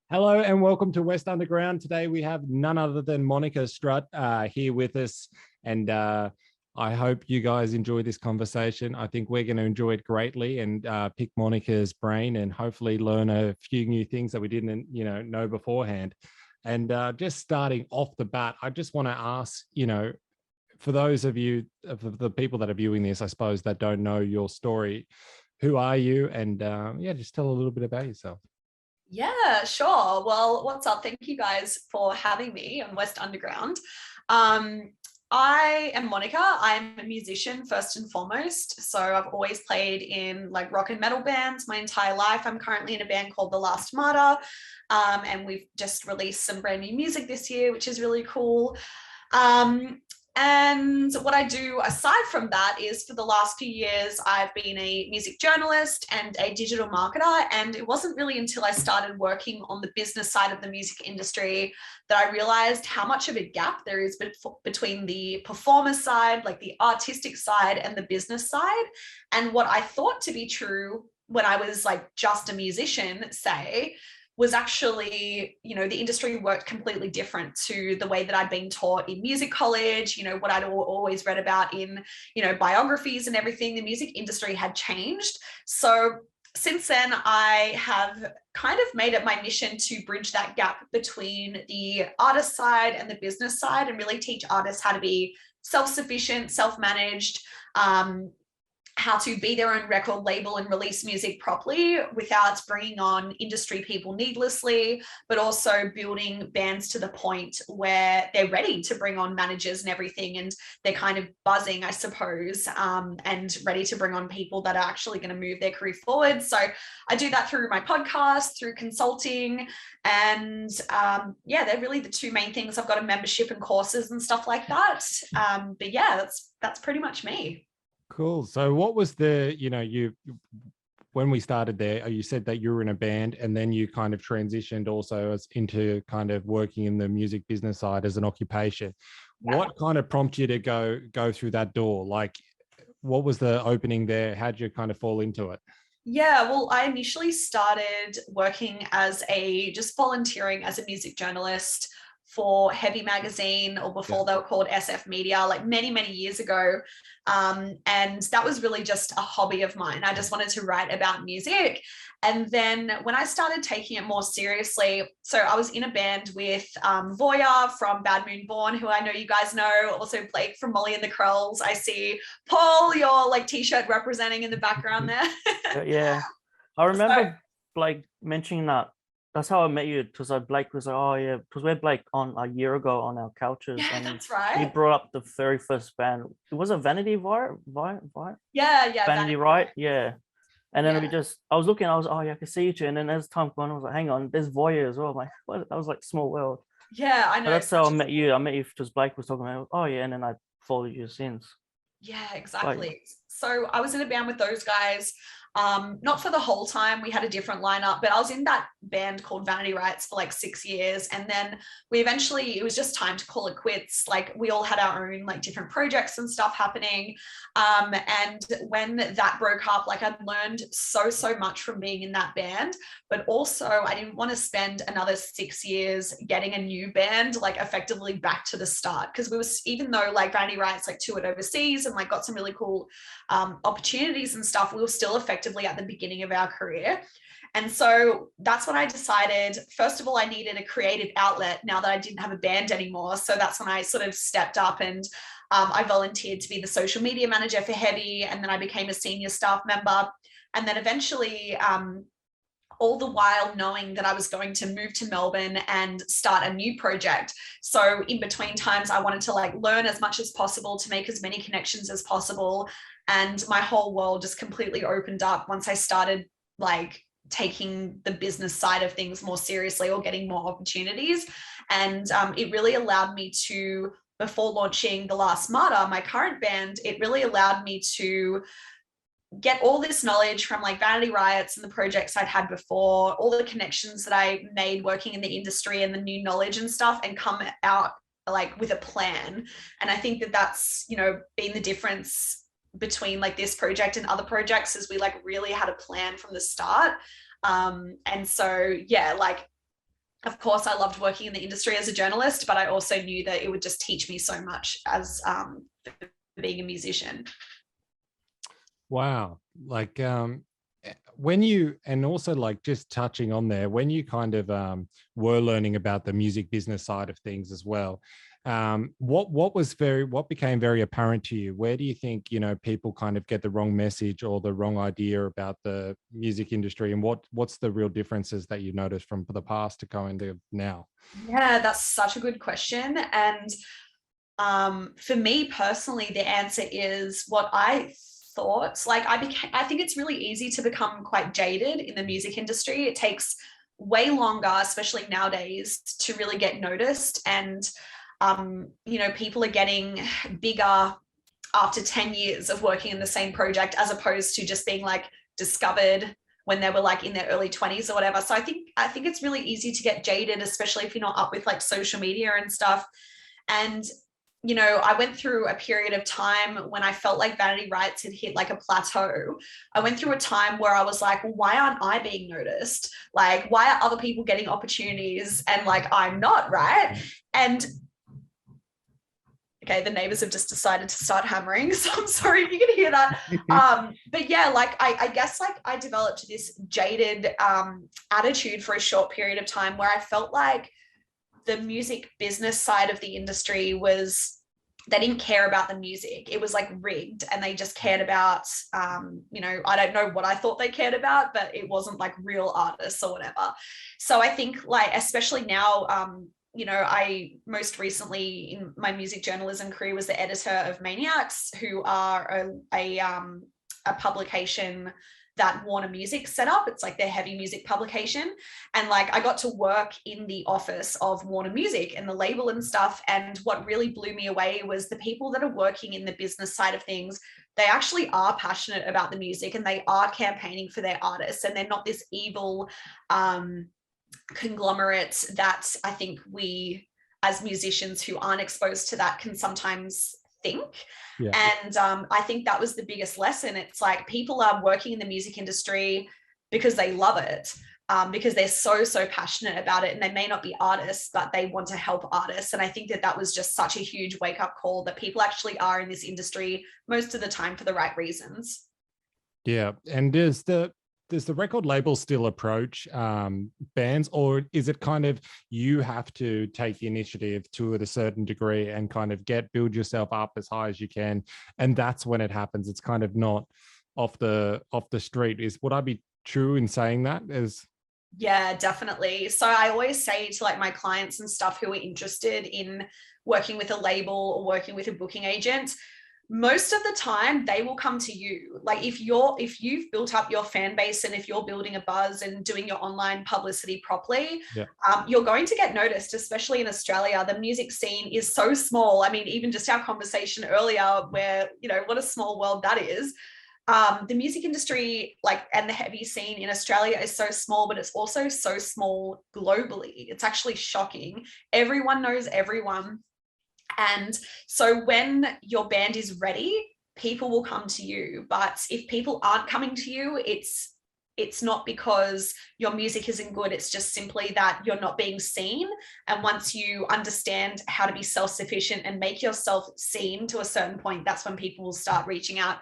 Hello and welcome to West Underground. Today we have none other than Monica Strut here with us, and I hope you guys enjoy this conversation. I think we're going to enjoy it greatly and pick Monica's brain and hopefully learn a few new things that we didn't, know beforehand. And just starting off the bat, I just want to ask, for those of you, of the people that are viewing this, I suppose, that don't know your story, who are you? And just tell a little bit about yourself. Yeah, sure. Well, what's up? Thank you guys for having me on West Underground. I am Monica. I'm a musician first and foremost. So I've always played in like rock and metal bands my entire life. I'm currently in a band called The Last Martyr. And we've just released some brand new music this year, which is really cool. And what I do aside from that is for the last few years, I've been a music journalist and a digital marketer. And it wasn't really until I started working on the business side of the music industry that I realized how much of a gap there is between the performer side, like the artistic side, and the business side. And what I thought to be true when I was like just a musician, say, was actually, the industry worked completely different to the way that I'd been taught in music college, what I'd always read about in, biographies and everything. The music industry had changed. So since then, I have kind of made it my mission to bridge that gap between the artist side and the business side and really teach artists how to be self-sufficient, self-managed, how to be their own record label and release music properly without bringing on industry people needlessly, but also building bands to the point where they're ready to bring on managers and everything. And they're kind of buzzing, I suppose, and ready to bring on people that are actually going to move their career forward. So I do that through my podcast, through consulting, and they're really the two main things. I've got a membership and courses and stuff like that. But yeah, that's pretty much me. Cool. So what was when we started there, you said that you were in a band and then you kind of transitioned also into kind of working in the music business side as an occupation. Yeah. What kind of prompted you to go through that door? Like, what was the opening there? How did you kind of fall into it? Yeah, well, I initially started working just volunteering as a music journalist for Heavy Magazine, or before they were called SF Media, like many, many years ago. And that was really just a hobby of mine. I just wanted to write about music. And then when I started taking it more seriously, so I was in a band with Youre from Bad Moon Born, who I know you guys know, also Blake from Molly and the Krells. I see Paul, your like t-shirt representing in the background there. Yeah, I remember Blake mentioning that. That's how I met you, because Blake was like, oh yeah, because we had Blake on a year ago on our couches. Yeah, and that's right. He brought up the very first band. It was a Vanity Right? Yeah. Vanity Right, yeah. And then I was looking, I can see you two. And then as time gone, I was like, hang on, there's Voyeur as well. I'm like, what? That was like small world. Yeah, I know. But that's how I met you. I met you because Blake was talking about, oh yeah, and then I followed you since. Yeah, exactly. So I was in a band with those guys. Not for the whole time, we had a different lineup, but I was in that band called Vanity Rights for like 6 years. And then it was just time to call it quits. Like we all had our own like different projects and stuff happening. And when that broke up, like I'd learned so much from being in that band, but also I didn't want to spend another 6 years getting a new band, like effectively back to the start. Because even though like Vanity Rights like toured overseas and like got some really cool opportunities and stuff, we were still effectively at the beginning of our career. And so that's when I decided, first of all, I needed a creative outlet now that I didn't have a band anymore. So that's when I sort of stepped up and I volunteered to be the social media manager for Heavy. And then I became a senior staff member. And then eventually, all the while knowing that I was going to move to Melbourne and start a new project. So in between times, I wanted to like learn as much as possible, to make as many connections as possible. And my whole world just completely opened up once I started like taking the business side of things more seriously, or getting more opportunities. And it really allowed me to, before launching The Last Martyr, my current band, it really allowed me to get all this knowledge from like Vanity Riots and the projects I'd had before, all the connections that I made working in the industry and the new knowledge and stuff, and come out like with a plan. And I think that that's, been the difference between like this project and other projects, is we like really had a plan from the start. And so, yeah, like of course, I loved working in the industry as a journalist, but I also knew that it would just teach me so much as being a musician. Wow. Like when you, and also like just touching on there, when you kind of were learning about the music business side of things as well, what became very apparent to you? Where do you think, you know, people kind of get the wrong message or the wrong idea about the music industry, and what's the real differences that you noticed from the past to going to now? Yeah, that's such a good question. And for me personally, the answer is what I thought. Like I think it's really easy to become quite jaded in the music industry. It takes way longer, especially nowadays, to really get noticed. And you know, people are getting bigger after 10 years of working in the same project, as opposed to just being like discovered when they were like in their early 20s or whatever. So I think it's really easy to get jaded, especially if you're not up with like social media and stuff. And you know, I went through a period of time when I felt like Vanity Rights had hit like a plateau. I went through a time where I was like, well, why aren't I being noticed? Like, why are other people getting opportunities and like I'm not, right? And okay, the neighbors have just decided to start hammering, so I'm sorry if you can hear that. But yeah, like I guess like I developed this jaded attitude for a short period of time where I felt like the music business side of the industry was, they didn't care about the music. It was like rigged, and they just cared about, you know, I don't know what I thought they cared about, but it wasn't like real artists or whatever. So I think like, especially now, you know, I most recently in my music journalism career was the editor of Maniacs, who are a publication that Warner Music set up. It's like their heavy music publication. And like, I got to work in the office of Warner Music and the label and stuff. And what really blew me away was the people that are working in the business side of things, they actually are passionate about the music and they are campaigning for their artists. And they're not this evil conglomerate that I think we as musicians who aren't exposed to that can sometimes think. Yeah. And I think that was the biggest lesson. It's like people are working in the music industry because they love it, because they're so passionate about it, and they may not be artists, but they want to help artists. And I think that was just such a huge wake-up call, that people actually are in this industry most of the time for the right reasons. Yeah. And does the record label still approach bands, or is it kind of you have to take the initiative to a certain degree and kind of build yourself up as high as you can, and that's when it happens? It's kind of not off the street. Would I be true in saying that? Yeah, definitely. So I always say to like my clients and stuff who are interested in working with a label or working with a booking agent, most of the time they will come to you. Like if you've built up your fan base, and if you're building a buzz and doing your online publicity properly, yeah, you're going to get noticed, especially in Australia. The music scene is so small. I mean, even just our conversation earlier where, you know, what a small world that is. The music industry, like, and the heavy scene in Australia is so small, but it's also so small globally. It's actually shocking. Everyone knows everyone. And so when your band is ready, people will come to you. But if people aren't coming to you, it's not because your music isn't good. It's just simply that you're not being seen. And once you understand how to be self-sufficient and make yourself seen to a certain point, that's when people will start reaching out.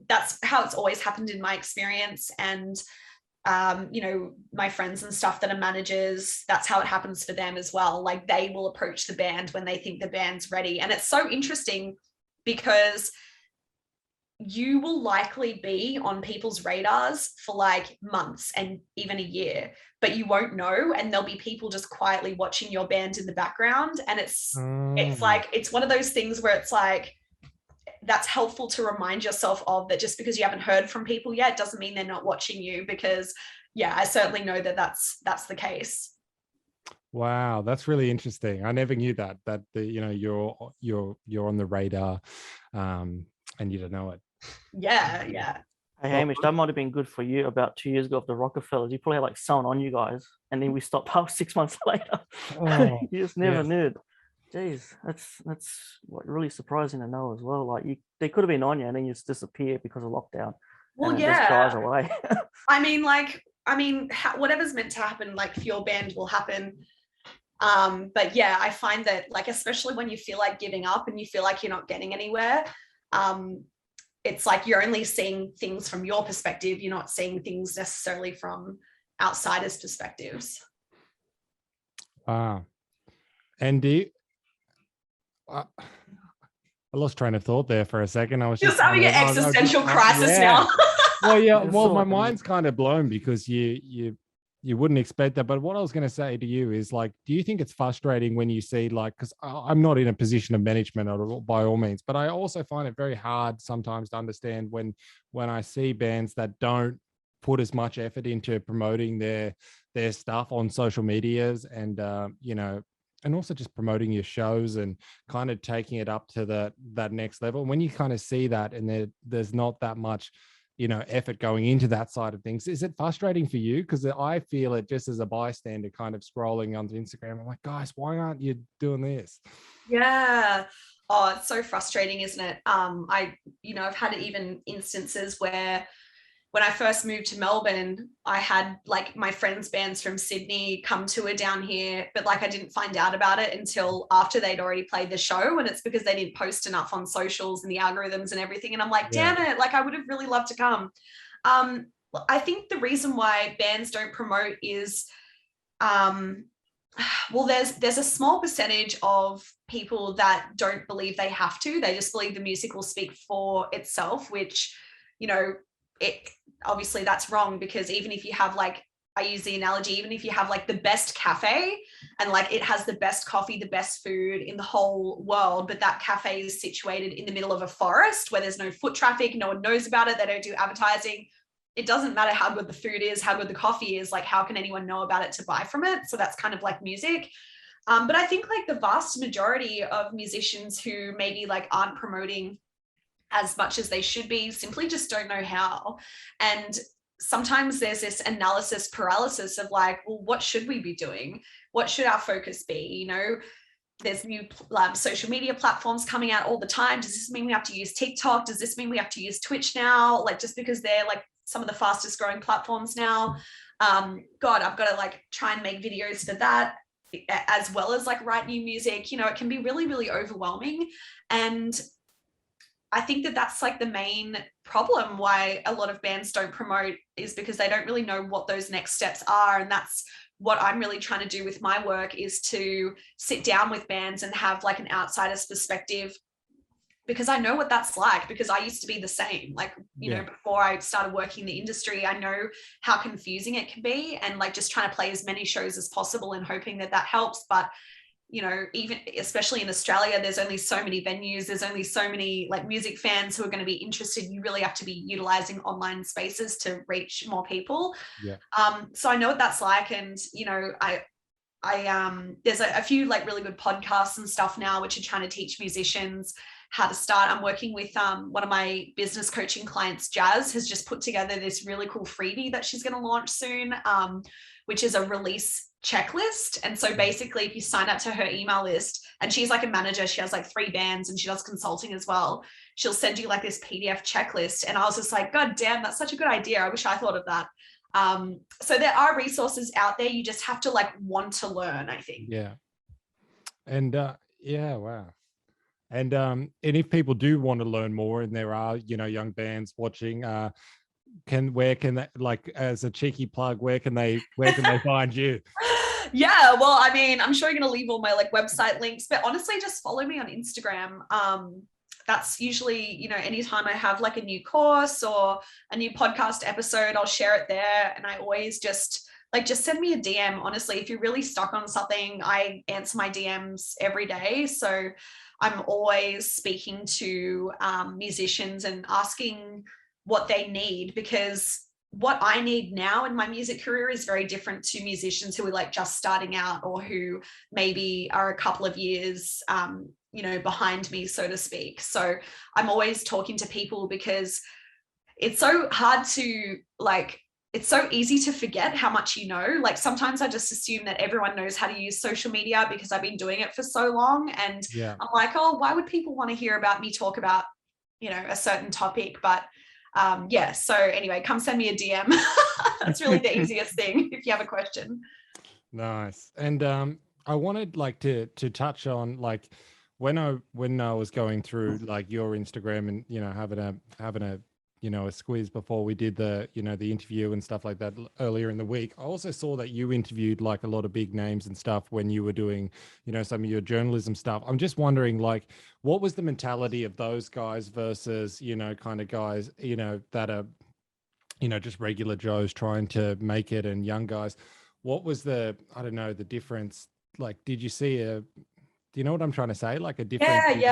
That's how it's always happened in my experience. And you know, my friends and stuff that are managers, that's how it happens for them as well. Like they will approach the band when they think the band's ready. And it's so interesting because you will likely be on people's radars for like months and even a year, but you won't know. And there'll be people just quietly watching your band in the background. And it's like, it's one of those things where it's like, that's helpful to remind yourself of, that just because you haven't heard from people yet doesn't mean they're not watching you, because yeah, I certainly know that that's the case. Wow, that's really interesting. I never knew that you know, you're on the radar and you don't know it. Yeah. Hey Hamish, that might have been good for you about 2 years ago of the Rockefellers. You probably had like someone on you guys, and then we stopped 6 months later. Oh, you just never knew. Jeez, that's really surprising to know as well. Like they could have been on you and then you just disappear because of lockdown. Well, yeah, just dies away. I mean, like I mean, whatever's meant to happen, like for your band will happen. But yeah, I find that like, especially when you feel like giving up and you feel like you're not getting anywhere, it's like you're only seeing things from your perspective. You're not seeing things necessarily from outsiders' perspectives. Wow. And do you, I lost train of thought there for a second. I was just having an existential crisis now. Well, yeah. Well, my mind's kind of blown because you wouldn't expect that. But what I was going to say to you is like, do you think it's frustrating when you see like, because I'm not in a position of management by all means, but I also find it very hard sometimes to understand when I see bands that don't put as much effort into promoting their stuff on social medias and you know, and also just promoting your shows and kind of taking it up to that next level. When you kind of see that and there's not that much, you know, effort going into that side of things, is it frustrating for you? Because I feel it just as a bystander kind of scrolling onto Instagram. I'm like, guys, why aren't you doing this? Yeah. Oh, it's so frustrating, isn't it? I've had even instances where when I first moved to Melbourne, I had like my friends' bands from Sydney come tour down here, but like I didn't find out about it until after they'd already played the show. And it's because they didn't post enough on socials and the algorithms and everything. And I'm like, damn it, like I would have really loved to come. I think the reason why bands don't promote is, well, there's a small percentage of people that don't believe they have to. They just believe the music will speak for itself, which, you know, it obviously that's wrong, because even if you have like, I use the analogy, even if you have like the best cafe and like it has the best coffee, the best food in the whole world, but that cafe is situated in the middle of a forest where there's no foot traffic, no one knows about it, they don't do advertising, it doesn't matter how good the food is, how good the coffee is, like how can anyone know about it to buy from it? So that's kind of like music. But I think like the vast majority of musicians who maybe like aren't promoting as much as they should be simply just don't know how. And sometimes there's this analysis paralysis of like, well, what should we be doing? What should our focus be? You know, there's new social media platforms coming out all the time. Does this mean we have to use TikTok? Does this mean we have to use Twitch now? Like just because they're like some of the fastest growing platforms now. God, I've got to like try and make videos for that as well as like write new music. You know, it can be really, really overwhelming. And I think that that's like the main problem why a lot of bands don't promote, is because they don't really know what those next steps are. And that's what I'm really trying to do with my work, is to sit down with bands and have like an outsider's perspective, because I know what that's like, because I used to be the same. Like, you know, before I started working in the industry, I know how confusing it can be, and like just trying to play as many shows as possible and hoping that that helps. But you know, even especially in Australia, there's only so many venues, there's only so many like music fans who are going to be interested. You really have to be utilizing online spaces to reach more people. So I know what that's like. And you know, I there's a few like really good podcasts and stuff now which are trying to teach musicians how to start. I'm working with one of my business coaching clients, Jazz, has just put together this really cool freebie that she's going to launch soon, which is a release checklist. And so basically if you sign up to her email list, and she's like a manager, she has like 3 bands and she does consulting as well, she'll send you like this PDF checklist. And I was just like, God damn, that's such a good idea. I wish I thought of that. So there are resources out there. You just have to like want to learn, I think. And wow. And if people do want to learn more, and there are, you know, young bands watching, where can they, like as a cheeky plug, where can they find you? Yeah, well, I mean, I'm sure you're going to leave all my like website links, but honestly, just follow me on Instagram. That's usually, you know, anytime I have like a new course or a new podcast episode, I'll share it there. And I always just send me a DM. Honestly, if you're really stuck on something, I answer my DMs every day. So I'm always speaking to musicians and asking what they need, because what I need now in my music career is very different to musicians who are like just starting out, or who maybe are a couple of years, you know, behind me, so to speak. So I'm always talking to people, because it's so hard to like, it's so easy to forget how much you know. Like sometimes I just assume that everyone knows how to use social media because I've been doing it for so long. And I'm like, oh, why would people want to hear about me talk about, you know, a certain topic? But yeah, so anyway, come send me a DM. That's really the easiest thing if you have a question. Nice. And I wanted like to touch on like when I was going through like your Instagram and having a a squeeze before we did the the interview and stuff like that earlier in the week. I also saw that you interviewed like a lot of big names and stuff when you were doing some of your journalism stuff. I'm just wondering like what was the mentality of those guys versus kind of guys that are just regular Joes trying to make it, and young guys. What was the difference? Like, did you see do you know what I'm trying to say? Like a different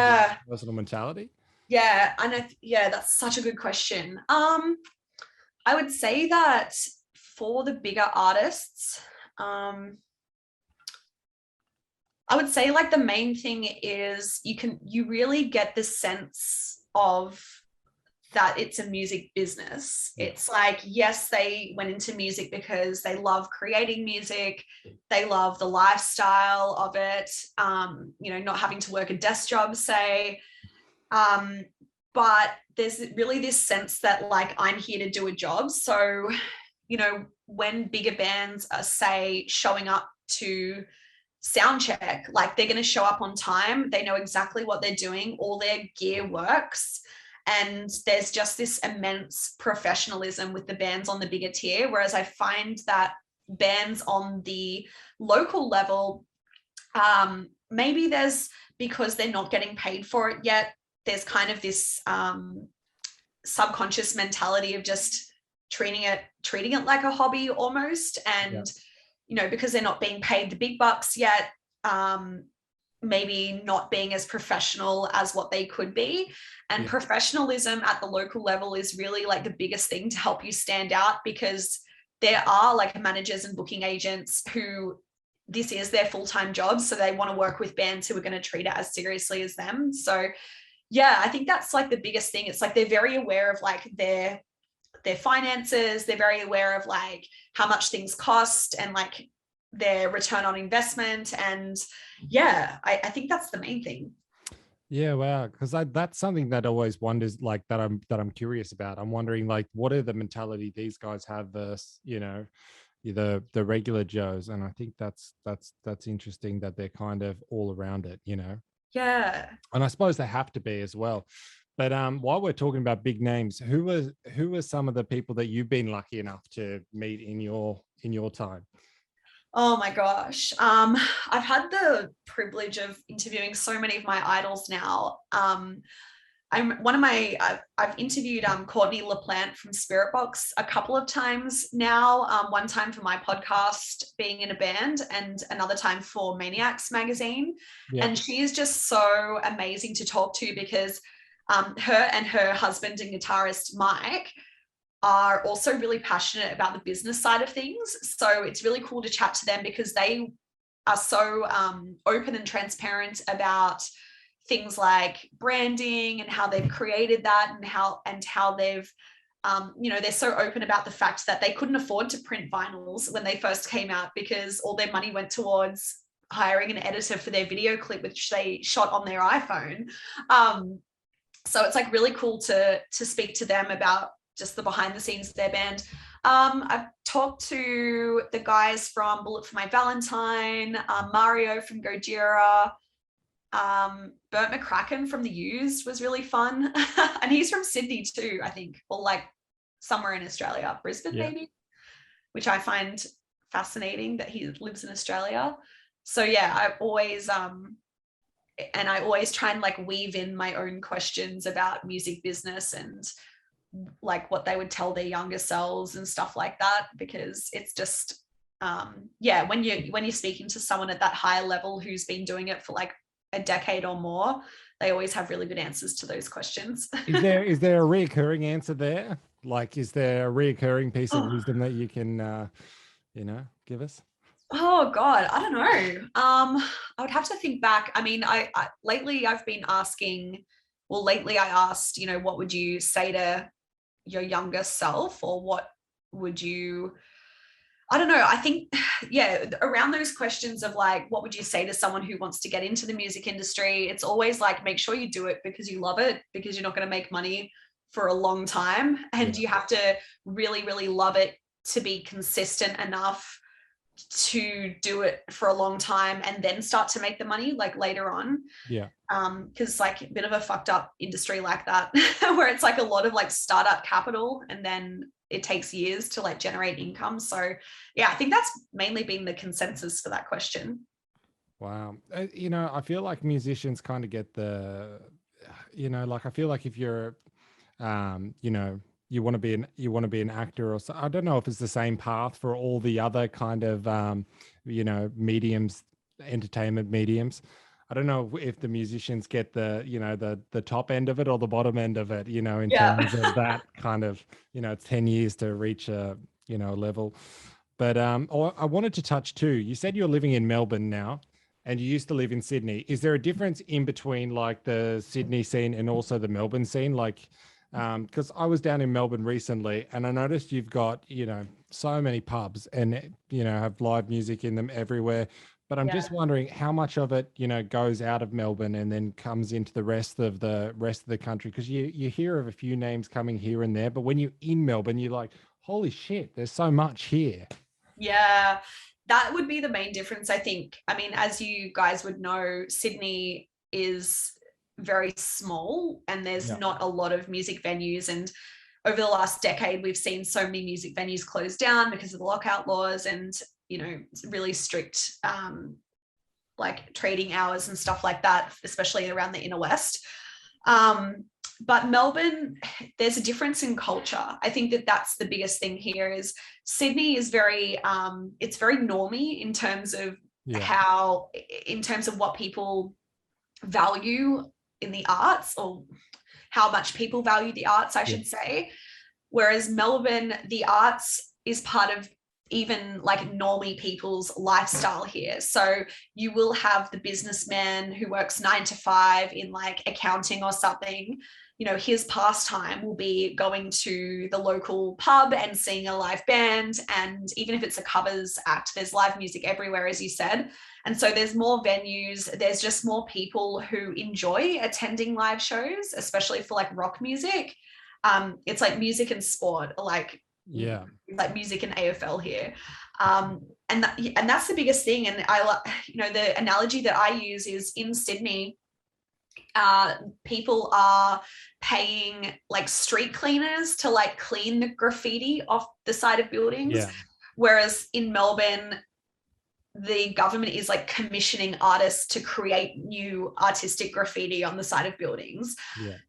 personal mentality? Yeah, and that's such a good question. I would say that for the bigger artists, I would say like the main thing is you really get the sense of that it's a music business. It's like, yes, they went into music because they love creating music. They love the lifestyle of it, not having to work a desk job, say. But there's really this sense that like, I'm here to do a job. So, when bigger bands are, say, showing up to sound check, like they're going to show up on time. They know exactly what they're doing. All their gear works. And there's just this immense professionalism with the bands on the bigger tier. Whereas I find that bands on the local level, maybe because they're not getting paid for it yet, there's kind of this subconscious mentality of just treating it like a hobby almost. And, because they're not being paid the big bucks yet, maybe not being as professional as what they could be. And professionalism at the local level is really like the biggest thing to help you stand out, because there are like managers and booking agents who this is their full-time job. So they want to work with bands who are going to treat it as seriously as them. So yeah, I think that's like the biggest thing. It's like they're very aware of like their finances. They're very aware of like how much things cost and like their return on investment. And yeah, I think that's the main thing. Yeah, wow. Because that's something that always wonders, like that I'm curious about. I'm wondering, like, what are the mentality these guys have versus, the regular Joes. And I think that's interesting that they're kind of all around it, Yeah. And I suppose they have to be as well. But while we're talking about big names, who are some of the people that you've been lucky enough to meet in your time? Oh my gosh. I've had the privilege of interviewing so many of my idols now. I've interviewed Courtney LaPlante from Spirit Box a couple of times now. One time for my podcast, Being in a Band, and another time for Maniacs magazine. Yeah. And she is just so amazing to talk to, because her and her husband and guitarist Mike are also really passionate about the business side of things. So it's really cool to chat to them, because they are so open and transparent about things like branding and how they've created that, and how they've they're so open about the fact that they couldn't afford to print vinyls when they first came out, because all their money went towards hiring an editor for their video clip, which they shot on their iPhone. So it's like really cool to speak to them about just the behind the scenes of their band. I've talked to the guys from Bullet for My Valentine, Mario from Gojira, Burt McCracken from the Used was really fun. And he's from Sydney too, I think, or like somewhere in Australia, Brisbane maybe, which I find fascinating that he lives in Australia. So yeah, I always try and like weave in my own questions about music business and like what they would tell their younger selves and stuff like that, because it's just when you're speaking to someone at that higher level who's been doing it for like a decade or more, they always have really good answers to those questions. Is there a reoccurring answer there? Like, is there a reoccurring piece of wisdom that you can give us? Oh God, I don't know. I would have to think back. I mean, I lately I've been asking, lately I asked, what would you say to your younger self, or what would you, I don't know. I think, around those questions of like, what would you say to someone who wants to get into the music industry? It's always like, make sure you do it because you love it, because you're not going to make money for a long time, and Yeah. you have to really, really love it to be consistent enough to do it for a long time and then start to make the money like later on. Yeah. Because like a bit of a fucked up industry like that where it's like a lot of like startup capital and then it takes years to like generate income. So yeah, I think that's mainly been the consensus for that question. Wow. You know, I feel like musicians kind of get the, you know, like I feel like if you're, you know, you want to be an actor or so. I don't know if it's the same path for all the other kind of, you know, mediums, entertainment mediums. I don't know if the musicians get the, you know, the top end of it or the bottom end of it, you know, in terms of that kind of, you know, it's 10 years to reach a, you know, level. But I wanted to touch too. You said you're living in Melbourne now, and you used to live in Sydney. Is there a difference in between like the Sydney scene and also the Melbourne scene? Like, because I was down in Melbourne recently, and I noticed you've got, you know, so many pubs and, you know, have live music in them everywhere. But I'm just wondering how much of it, you know, goes out of Melbourne and then comes into the rest of the country. Because you hear of a few names coming here and there, but when you're in Melbourne, you're like, holy shit, there's so much here. Yeah, that would be the main difference, I think. I mean, as you guys would know, Sydney is very small and there's not a lot of music venues. And over the last decade, we've seen so many music venues close down because of the lockout laws and, you know, really strict like trading hours and stuff like that, especially around the inner west. But Melbourne, there's a difference in culture. I think that that's the biggest thing here is Sydney is very, it's very normy in terms of in terms of what people value in the arts, or how much people value the arts, I should say. Whereas Melbourne, the arts is part of even like normie people's lifestyle here. So you will have the businessman who works 9 to 5 in like accounting or something. You know, his pastime will be going to the local pub and seeing a live band. And even if it's a covers act, there's live music everywhere, as you said. And so there's more venues. There's just more people who enjoy attending live shows, especially for like rock music. It's like music and sport, like music and AFL here. And that's the biggest thing. And you know, the analogy that I use is in Sydney, people are paying like street cleaners to like clean the graffiti off the side of buildings. Whereas in Melbourne, the government is like commissioning artists to create new artistic graffiti on the side of buildings.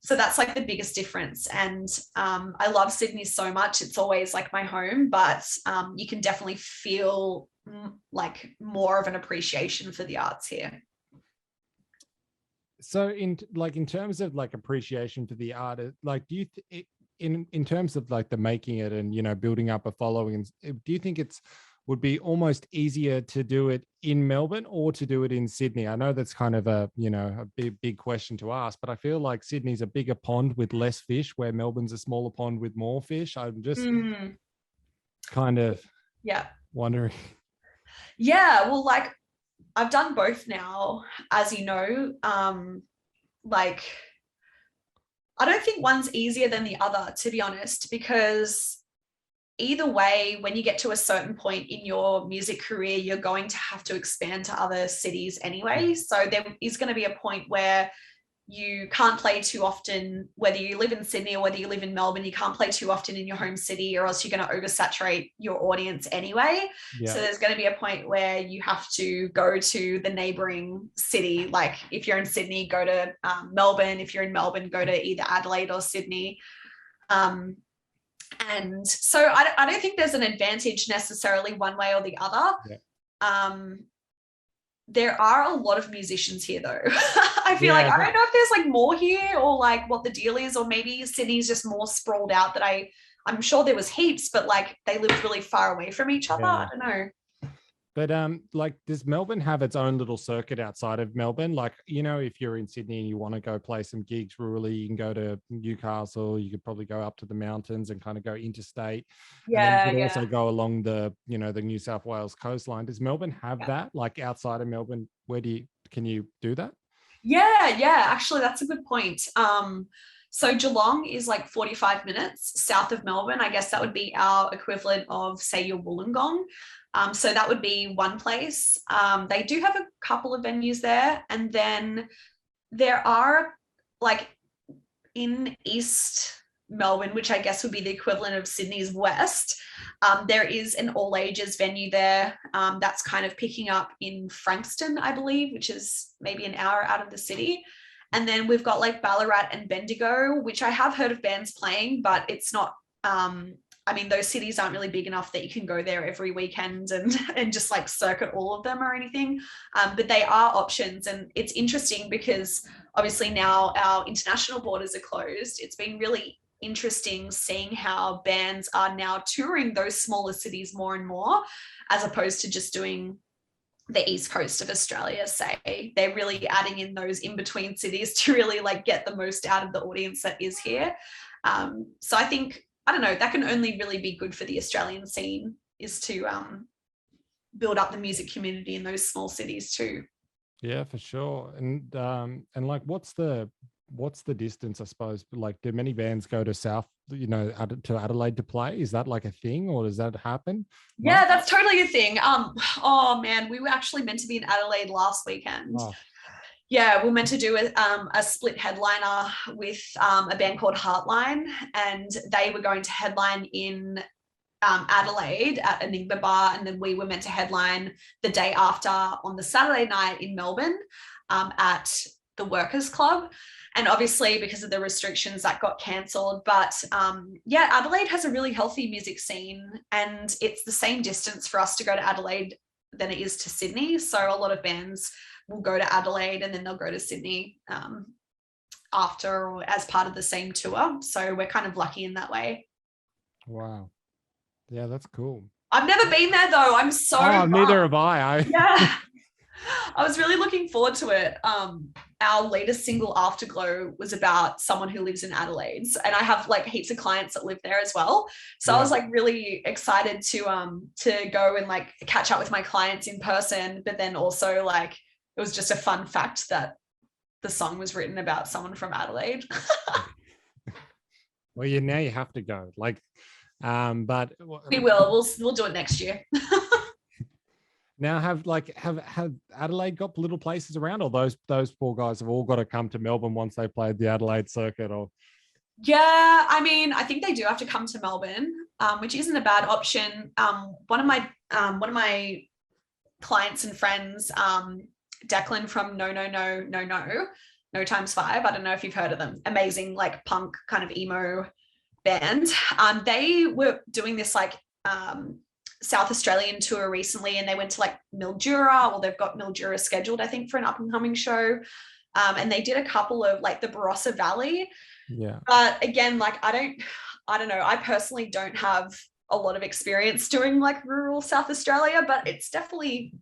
So that's like the biggest difference. And I love Sydney so much. It's always like my home, but you can definitely feel like more of an appreciation for the arts here. So in terms of like appreciation for the art, like do you in terms of like the making it and, you know, building up a following, do you think would be almost easier to do it in Melbourne or to do it in Sydney? I know that's kind of a, you know, a big question to ask, but I feel like Sydney's a bigger pond with less fish, where Melbourne's a smaller pond with more fish. I'm just kind of wondering. Yeah, well, like I've done both now, as you know. Like I don't think one's easier than the other, to be honest, because either way, when you get to a certain point in your music career, you're going to have to expand to other cities anyway. So there is going to be a point where you can't play too often, whether you live in Sydney or whether you live in Melbourne, you can't play too often in your home city, or else you're going to oversaturate your audience anyway. So there's going to be a point where you have to go to the neighboring city. Like if you're in Sydney, go to Melbourne. If you're in Melbourne, go to either Adelaide or Sydney. And so I don't think there's an advantage necessarily one way or the other. There are a lot of musicians here though. I feel like I don't know if there's like more here or like what the deal is, or maybe Sydney's just more sprawled out that I'm sure there was heaps, but like they lived really far away from each other. I don't know. But like, does Melbourne have its own little circuit outside of Melbourne? Like, you know, if you're in Sydney and you want to go play some gigs rurally, you can go to Newcastle. You could probably go up to the mountains and kind of go interstate. And then you could also go along the, you know, the New South Wales coastline. Does Melbourne have that? Like outside of Melbourne, can you do that? Yeah. Actually, that's a good point. So Geelong is like 45 minutes south of Melbourne. I guess that would be our equivalent of, say, your Wollongong. So that would be one place. They do have a couple of venues there. And then there are like in East Melbourne, which I guess would be the equivalent of Sydney's West, there is an all ages venue there that's kind of picking up in Frankston, I believe, which is maybe an hour out of the city. And then we've got like Ballarat and Bendigo, which I have heard of bands playing, but it's not, I mean, those cities aren't really big enough that you can go there every weekend and just like circuit all of them or anything. But they are options. And it's interesting because obviously now our international borders are closed. It's been really interesting seeing how bands are now touring those smaller cities more and more, as opposed to just doing the east coast of Australia, say. They're really adding in those in-between cities to really like get the most out of the audience that is here. So I think, I don't know, that can only really be good for the Australian scene, is to build up the music community in those small cities too. Yeah, for sure. And like, what's the distance, I suppose? Like, do many bands go to South, to Adelaide to play? Is that like a thing, or does that happen? Yeah, that's totally a thing. Oh man, we were actually meant to be in Adelaide last weekend. Oh. Yeah, we're meant to do a split headliner with a band called Heartline, and they were going to headline in Adelaide at Enigma Bar, and then we were meant to headline the day after on the Saturday night in Melbourne at the Workers Club. And obviously because of the restrictions that got cancelled. But yeah, Adelaide has a really healthy music scene, and it's the same distance for us to go to Adelaide than it is to Sydney. So a lot of bands will go to Adelaide and then they'll go to Sydney after, or as part of the same tour. So we're kind of lucky in that way. Wow. Yeah, that's cool. I've never been there though. I'm so neither have I. Yeah. I was really looking forward to it. Our latest single, Afterglow, was about someone who lives in Adelaide, and I have like heaps of clients that live there as well. So yeah. I was like really excited to go and like catch up with my clients in person. But then also like it was just a fun fact that the song was written about someone from Adelaide. Well, now you have to go. Like, but we will. We'll do it next year. Now, have Adelaide got little places around, or those poor guys have all got to come to Melbourne once they played the Adelaide circuit? Or yeah, I mean, I think they do have to come to Melbourne, which isn't a bad option. One of my clients and friends, Declan from No Times Five. I don't know if you've heard of them. Amazing, like punk kind of emo band. They were doing this like South Australian tour recently, and they went to like Mildura, or they've got Mildura scheduled, I think, for an up and coming show. And they did a couple of like the Barossa Valley. Yeah. But again, like I don't know. I personally don't have a lot of experience doing like rural South Australia, but it's definitely,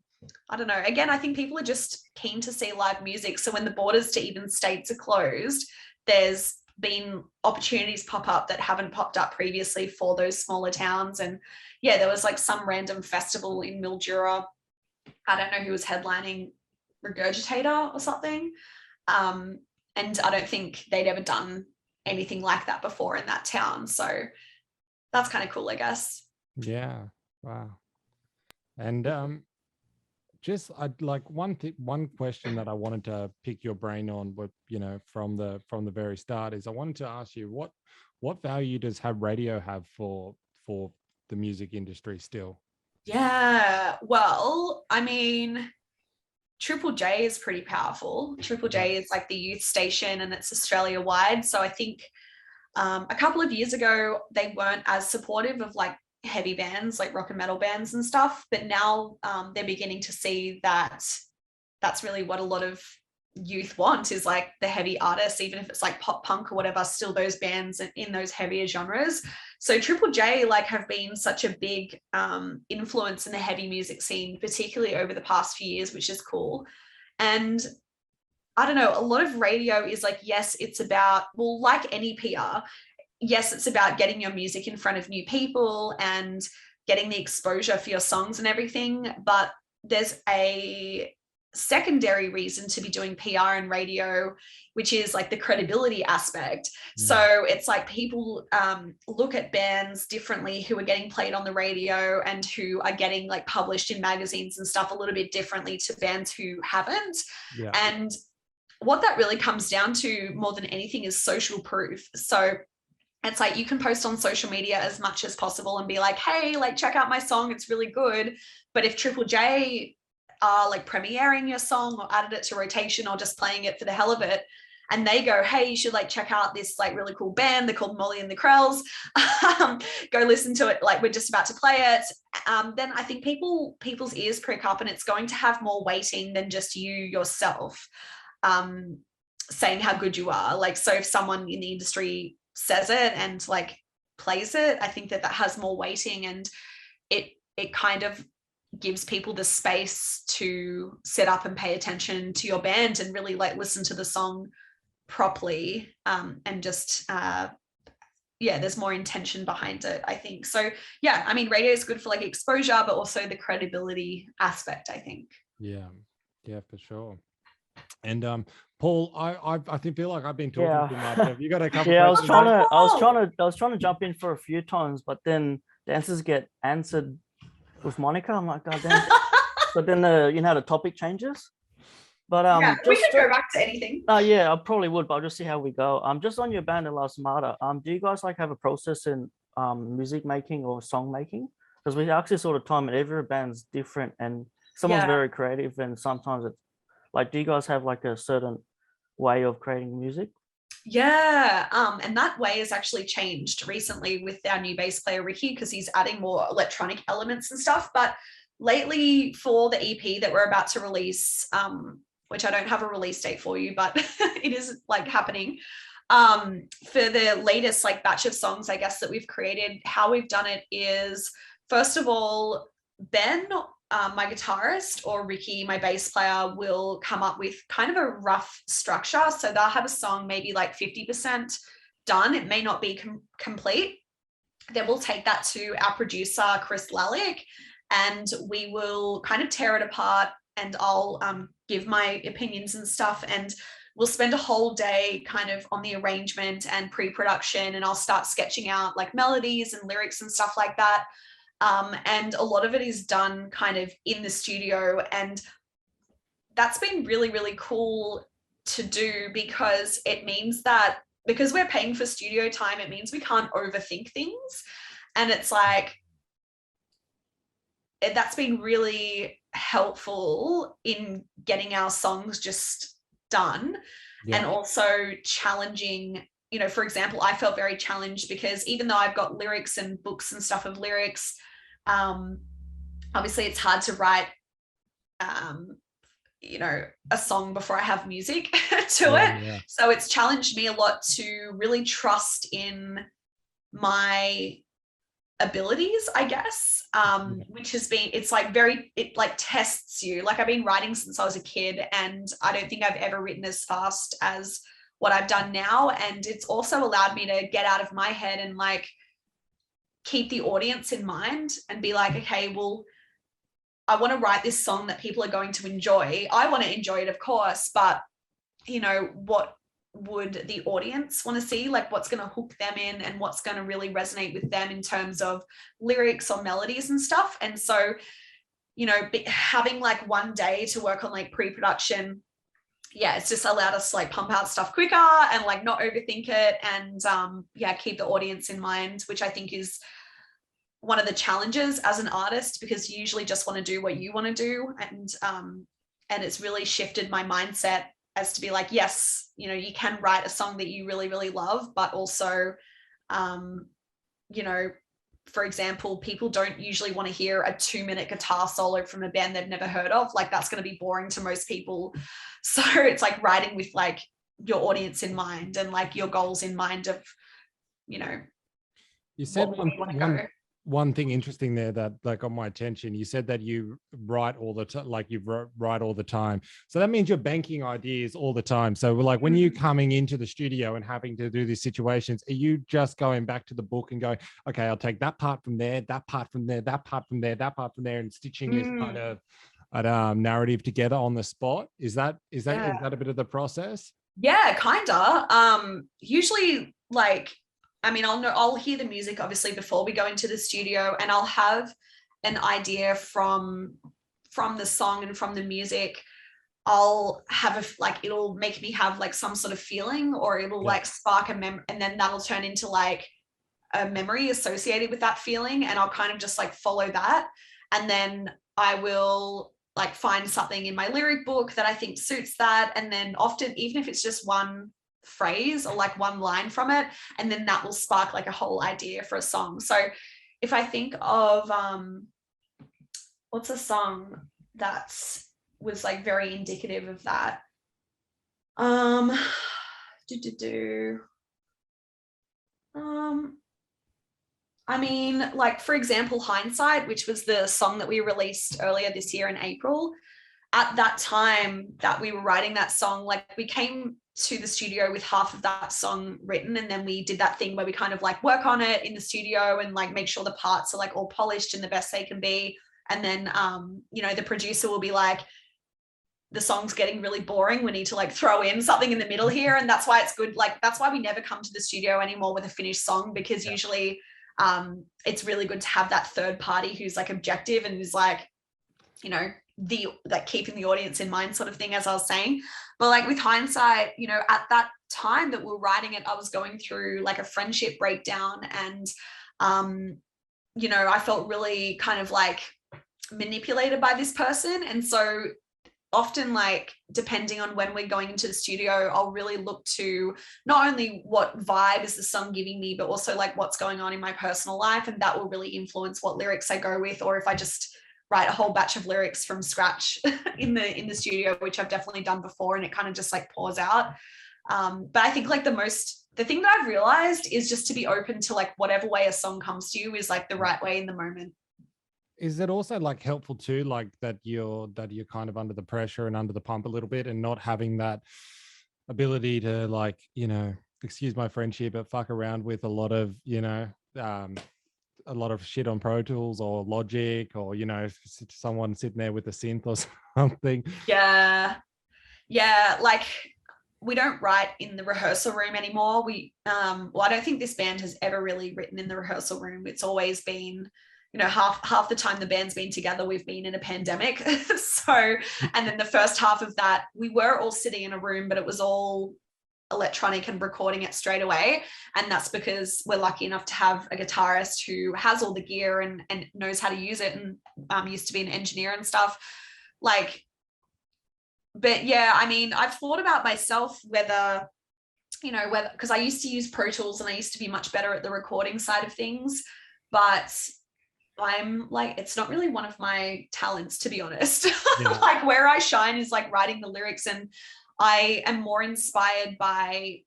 I don't know. Again, I think people are just keen to see live music. So when the borders to even states are closed, there's been opportunities pop up that haven't popped up previously for those smaller towns. And yeah, there was like some random festival in Mildura. I don't know who was headlining, Regurgitator or something. And I don't think they'd ever done anything like that before in that town. So that's kind of cool, I guess. Yeah. Wow. And just I'd like one question that I wanted to pick your brain on, but from the very start, is I wanted to ask you what value does radio have for the music industry still? Yeah, well, I mean, Triple J is pretty powerful. Triple J is like the youth station, and it's Australia wide. So I think a couple of years ago they weren't as supportive of like heavy bands, like rock and metal bands and stuff, but now they're beginning to see that that's really what a lot of youth want, is like the heavy artists, even if it's like pop punk or whatever, still those bands in those heavier genres. So Triple J like have been such a big influence in the heavy music scene, particularly over the past few years, which is cool. And I don't know, a lot of radio is like, yes, it's about, well, like any PR, yes, it's about getting your music in front of new people and getting the exposure for your songs and everything, but there's a secondary reason to be doing PR and radio, which is like the credibility aspect. So it's like people look at bands differently who are getting played on the radio and who are getting like published in magazines and stuff a little bit differently to bands who haven't. And what that really comes down to more than anything is social proof. So it's like you can post on social media as much as possible and be like, hey, like check out my song, it's really good. But if Triple J are like premiering your song or added it to rotation or just playing it for the hell of it, and they go, hey, you should like check out this like really cool band, they're called Molly and the Krells, go listen to it, like we're just about to play it, then I think people's ears prick up, and it's going to have more weighting than just you yourself saying how good you are. Like, so if someone in the industry says it and like plays it, I think that has more weighting, and it kind of gives people the space to sit up and pay attention to your band and really like listen to the song properly, and just there's more intention behind it, I think. So yeah, I mean, radio is good for like exposure, but also the credibility aspect, I think. Yeah, for sure. And Paul, I feel like I've been talking too much. Have you got a couple? I was trying to jump in for a few times, but then the answers get answered with Monica. I'm like, God damn. But then the topic changes. But we can go back to anything. Yeah, I probably would, but I'll just see how we go. Just on your band, The Last Martyr, do you guys like have a process in music making or song making? Because we ask this all the time, and every band's different, and someone's very creative, and sometimes it's like, do you guys have like a certain way of creating music? Yeah, and that way has actually changed recently with our new bass player Ricky, because he's adding more electronic elements and stuff. But lately, for the EP that we're about to release, which I don't have a release date for you, but it is like happening, for the latest like batch of songs, I guess, that we've created, how we've done it is, first of all, Ben, my guitarist, or Ricky, my bass player, will come up with kind of a rough structure. So they'll have a song maybe like 50% done. It may not be complete. Then we'll take that to our producer, Chris Lalick, and we will kind of tear it apart, and I'll give my opinions and stuff, and we'll spend a whole day kind of on the arrangement and pre-production, and I'll start sketching out like melodies and lyrics and stuff like that. And a lot of it is done kind of in the studio, and that's been really, really cool to do, because it means that because we're paying for studio time, it means we can't overthink things. And it's like, that's been really helpful in getting our songs just done. And also challenging, for example, I felt very challenged because even though I've got lyrics and books and stuff of lyrics, obviously it's hard to write, a song before I have music to it. Yeah. So it's challenged me a lot to really trust in my abilities, I guess, which has been, it like tests you. Like, I've been writing since I was a kid, and I don't think I've ever written as fast as what I've done now. And it's also allowed me to get out of my head and like keep the audience in mind and be like, okay, well, I want to write this song that people are going to enjoy. I want to enjoy it, of course, but what would the audience want to see? Like, what's going to hook them in and what's going to really resonate with them in terms of lyrics or melodies and stuff. And so, having like one day to work on like pre-production, it's just allowed us to like pump out stuff quicker and like not overthink it, and keep the audience in mind, which I think is one of the challenges as an artist, because you usually just want to do what you want to do. And it's really shifted my mindset as to be like, yes, you can write a song that you really, really love, but also, for example, people don't usually want to hear a 2-minute guitar solo from a band they've never heard of. Like, that's going to be boring to most people. So it's like writing with like your audience in mind and like your goals in mind of, you said one thing interesting there that like got my attention. You said that you write all the time, like you write all the time. So that means you're banking ideas all the time. So like when you're coming into the studio and having to do these situations, are you just going back to the book and going, okay, I'll take that part from there, that part from there, that part from there, that part from there, and stitching this kind of narrative together on the spot? Is that Yeah. a bit of the process? Yeah, kinda. Usually, like, I mean, I'll hear the music obviously before we go into the studio, and I'll have an idea from the song and from the music. I'll have it'll make me have like some sort of feeling, or it'll like spark a memory, and then that'll turn into like a memory associated with that feeling, and I'll kind of just like follow that, and then I will like find something in my lyric book that I think suits that, and then often, even if it's just one phrase or like one line from it, and then that will spark like a whole idea for a song. So if I think of what's a song that was like very indicative of that, I mean, like, for example, Hindsight, which was the song that we released earlier this year in April. At that time that we were writing that song, like, we came to the studio with half of that song written, and then we did that thing where we kind of like work on it in the studio and like make sure the parts are like all polished and the best they can be. And then, you know, the producer will be like, the song's getting really boring, we need to like throw in something in the middle here. And that's why it's good. Like, that's why we never come to the studio anymore with a finished song, because usually it's really good to have that third party who's like objective and is like, you know, the like keeping the audience in mind sort of thing, as I was saying. But like with Hindsight, you know, at that time that we were writing it, I was going through like a friendship breakdown, and you know, I felt really kind of like manipulated by this person. And so often, like, depending on when we're going into the studio, I'll really look to not only what vibe is the song giving me, but also like what's going on in my personal life, and that will really influence what lyrics I go with, or if I just write a whole batch of lyrics from scratch in the studio, which I've definitely done before, and it kind of just like pours out. But I think like the thing that I've realized is just to be open to like whatever way a song comes to you is like the right way in the moment. Is it also like helpful too, like that you're kind of under the pressure and under the pump a little bit, and not having that ability to, like, you know, excuse my French here, but fuck around with a lot of, you know, a lot of shit on Pro Tools or Logic, or, you know, someone sitting there with a synth or something? Yeah, like, we don't write in the rehearsal room anymore. Well, I don't think this band has ever really written in the rehearsal room. It's always been, you know, half the time the band's been together, we've been in a pandemic. So, and then the first half of that, we were all sitting in a room, but it was all electronic and recording it straight away. And that's because we're lucky enough to have a guitarist who has all the gear and knows how to use it, and used to be an engineer and stuff. Like, but yeah, I mean, I've thought about myself whether, because I used to use Pro Tools and I used to be much better at the recording side of things, but I'm like, it's not really one of my talents, to be honest. Yeah. Like, where I shine is like writing the lyrics, and I am more inspired by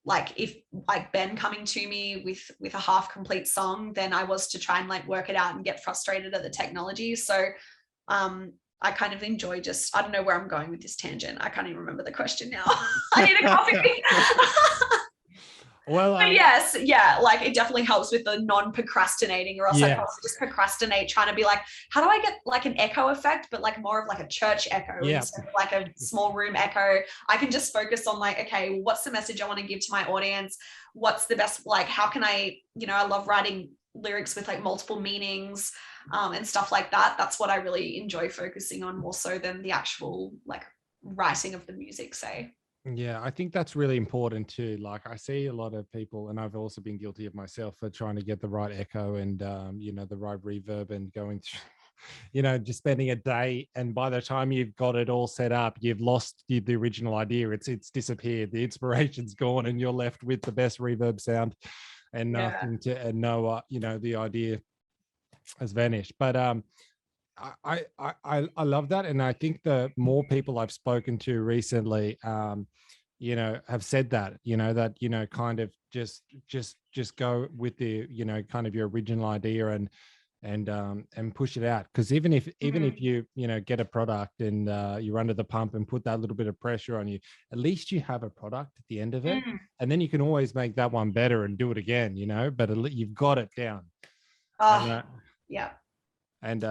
like, if like Ben coming to me with a half complete song than I was to try and like work it out and get frustrated at the technology. So I kind of enjoy just, I don't know where I'm going with this tangent. I can't even remember the question now. I need a coffee. Well, but yes, yeah, like it definitely helps with the non-procrastinating, or else I probably just procrastinate trying to be like, how do I get like an echo effect, but like more of like a church echo instead of like a small room echo. I can just focus on like, okay, what's the message I want to give to my audience? What's the best, like, how can I, you know, I love writing lyrics with like multiple meanings and stuff like that. That's what I really enjoy focusing on, more so than the actual like writing of the music, say. Yeah, I think that's really important too. Like, I see a lot of people, and I've also been guilty of myself, for trying to get the right echo and, you know, the right reverb, and going through, you know, just spending a day. And by the time you've got it all set up, you've lost the original idea. It's disappeared. The inspiration's gone, and you're left with the best reverb sound and nothing to, and no, you know, the idea has vanished. But I love that, and I think the more people I've spoken to recently, you know, have said that, you know, that, you know, kind of just go with the, you know, kind of your original idea, and push it out. Because even if you know, get a product and you're under the pump and put that little bit of pressure on you, at least you have a product at the end of it, and then you can always make that one better and do it again, you know. But you've got it down. Yeah. And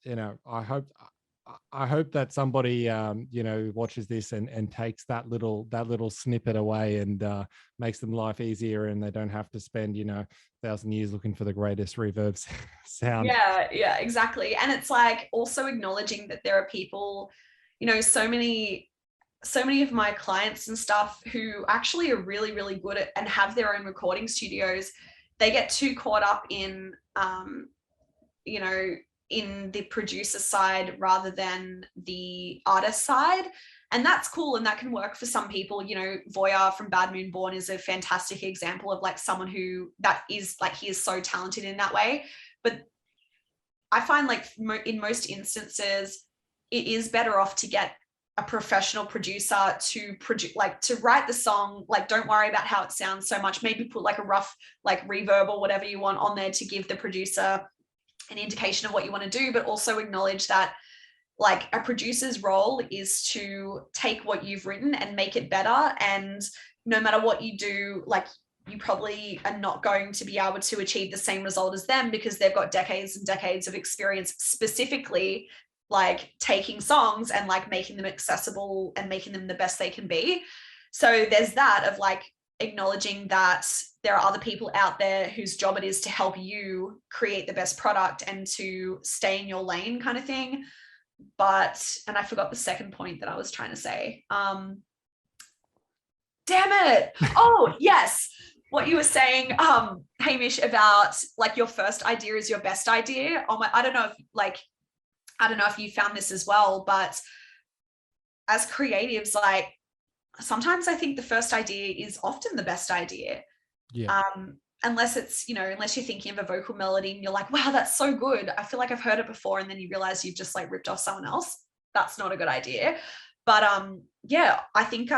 you know, I hope that somebody, you know, watches this and takes that little snippet away and makes them life easier, and they don't have to spend, you know, 1,000 years looking for the greatest reverb sound. Yeah, exactly. And it's like also acknowledging that there are people, you know, so many of my clients and stuff who actually are really, really good at and have their own recording studios. They get too caught up in, you know, in the producer side rather than the artist side. And that's cool. And that can work for some people. You know, Youre from Bad Moon Born is a fantastic example of like someone who that is like, he is so talented in that way. But I find like in most instances, it is better off to get a professional producer to produce, like to write the song. Like, don't worry about how it sounds so much. Maybe put like a rough like reverb or whatever you want on there to give the producer an indication of what you want to do, but also acknowledge that like a producer's role is to take what you've written and make it better. And no matter what you do, like you probably are not going to be able to achieve the same result as them because they've got decades and decades of experience specifically like taking songs and like making them accessible and making them the best they can be. So there's that of like acknowledging that there are other people out there whose job it is to help you create the best product and to stay in your lane kind of thing. But, and I forgot the second point that I was trying to say. Damn it. Oh, yes. What you were saying, Hamish, about like your first idea is your best idea. Oh my, I don't know if you found this as well, but as creatives, like sometimes I think the first idea is often the best idea. Yeah. Unless it's, you know, unless you're thinking of a vocal melody and you're like, wow, that's so good. I feel like I've heard it before. And then you realize you've just like ripped off someone else. That's not a good idea. But yeah, I think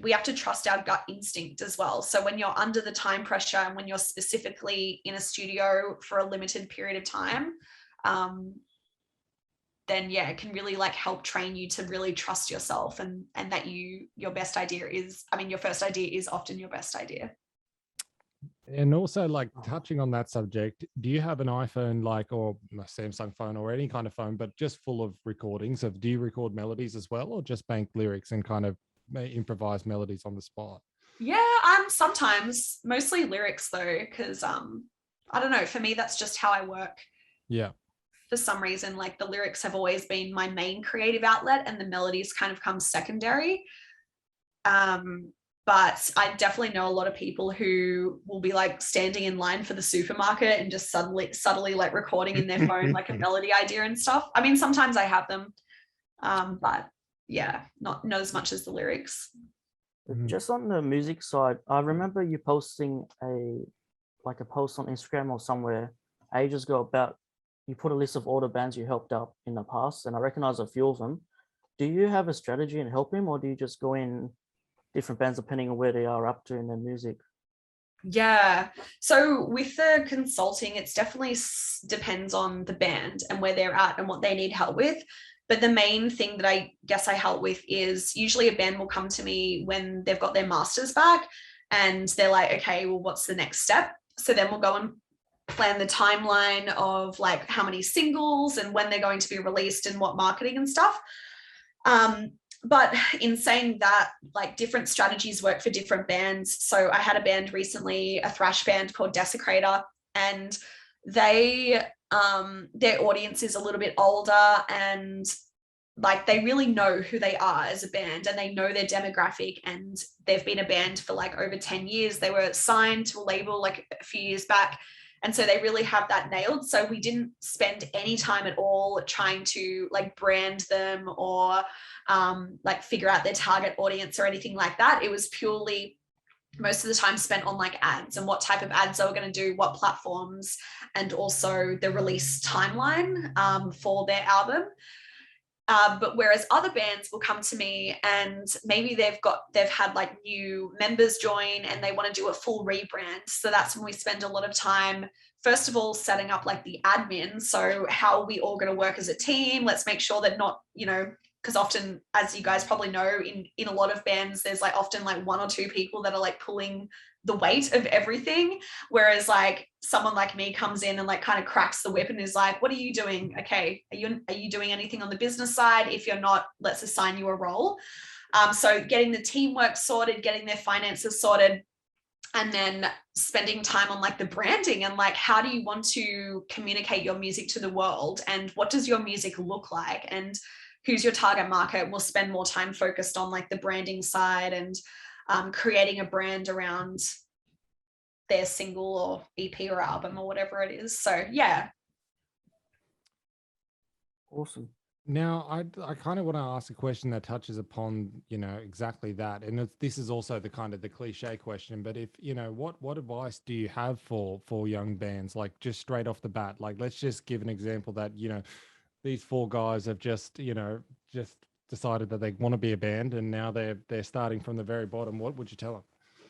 we have to trust our gut instinct as well. So when you're under the time pressure and when you're specifically in a studio for a limited period of time, then yeah, it can really like help train you to really trust yourself and that your first idea is often your best idea. And also, like, touching on that subject, do you have an iPhone, like, or a Samsung phone or any kind of phone, but just full of recordings of, do you record melodies as well, or just bank lyrics and kind of improvise melodies on the spot? Yeah, sometimes, mostly lyrics though, because I don't know, for me, that's just how I work. Yeah. For some reason, like the lyrics have always been my main creative outlet and the melodies kind of come secondary. But I definitely know a lot of people who will be like standing in line for the supermarket and just subtly like recording in their phone like a melody idea and stuff. I mean, sometimes I have them, but yeah, not as much as the lyrics. Just on the music side, I remember you posting a post on Instagram or somewhere ages ago about you put a list of all the bands you helped out in the past, and I recognize a few of them. Do you have a strategy in helping, or do you just go in different bands depending on where they are up to in their music? Yeah, so with the consulting, it's definitely depends on the band and where they're at and what they need help with. But the main thing that I guess I help with is usually a band will come to me when they've got their masters back and they're like, okay, well, what's the next step? So then we'll go and plan the timeline of like how many singles and when they're going to be released and what marketing and stuff. But in saying that, like different strategies work for different bands. So I had a band recently, a thrash band called Desecrator, and their audience is a little bit older and like they really know who they are as a band and they know their demographic, and they've been a band for like over 10 years. They were signed to a label like a few years back. And so they really have that nailed. So we didn't spend any time at all trying to like brand them or like figure out their target audience or anything like that. It was purely most of the time spent on like ads and what type of ads they were going to do, what platforms, and also the release timeline for their album. But whereas other bands will come to me and maybe they've had like new members join and they want to do a full rebrand. So that's when we spend a lot of time, first of all, setting up like the admin. So how are we all going to work as a team? Let's make sure that not, you know, because often, as you guys probably know, in a lot of bands, there's like often like one or two people that are like pulling the weight of everything, whereas like someone like me comes in and like kind of cracks the whip and is like, what are you doing? Okay, are you doing anything on the business side? If you're not, let's assign you a role. So getting the teamwork sorted, getting their finances sorted, and then spending time on like the branding and like, how do you want to communicate your music to the world, and what does your music look like, and who's your target market? We'll spend more time focused on like the branding side and creating a brand around their single or EP or album or whatever it is. So yeah. Awesome. Now, I kind of want to ask a question that touches upon, you know, exactly that. And this is also the kind of the cliche question, but if, you know, what advice do you have for young bands, like just straight off the bat? Like, let's just give an example that, you know, these four guys have just, you know, just decided that they want to be a band, and now they're starting from the very bottom. What would you tell them?